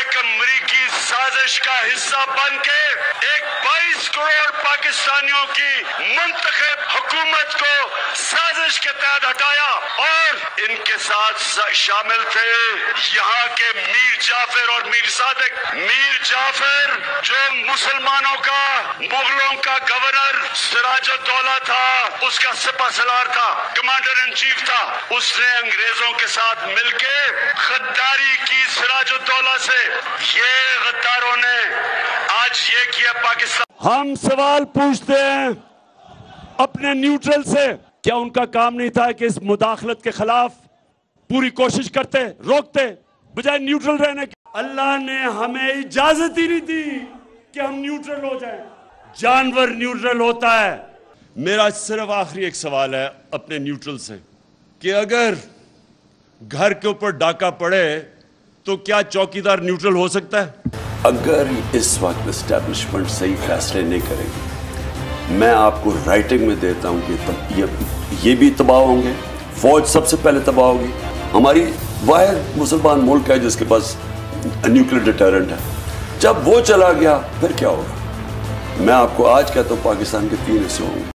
एक अमरीकी साजिश का हिस्सा बन के एक 22 करोड़ पाकिस्तानियों की मुंतखब हुकूमत को साजिश के तहत हटाया और इनके साथ शामिल थे यहाँ के मीर जाफर और मीर सादिक। मीर जाफर जो मुसलमानों का, मुगलों का गवर्नर सिराजुद्दौला था, उसका सिपहसालार था, कमांडर इन चीफ था, उसने अंग्रेजों के साथ मिलके गद्दारी की सिराजुद्दौला से। ये गद्दारों ने आज ये किया पाकिस्तान। हम सवाल पूछते हैं अपने न्यूट्रल से, क्या उनका काम नहीं था कि इस मुदाखलत के खिलाफ पूरी कोशिश करते, रोकते, बजाय न्यूट्रल रहने के? अल्लाह ने हमें इजाजत ही नहीं दी कि हम न्यूट्रल हो जाएं। जानवर न्यूट्रल होता है। मेरा सिर्फ आखिरी एक सवाल है अपने न्यूट्रल से कि अगर घर के ऊपर डाका पड़े तो क्या चौकीदार न्यूट्रल हो सकता है? अगर इस वक्त एस्टैब्लिशमेंट सही फैसले नहीं करेगी, मैं आपको राइटिंग में देता हूं कि ये भी तबाह होंगे, फौज सबसे पहले तबाह होगी। हमारी वाहिद मुसलमान मुल्क है जिसके पास न्यूक्लियर डिटरेंट है। जब वो चला गया फिर क्या होगा? मैं आपको आज कहता हूं पाकिस्तान के 3 हिस्से होंगे।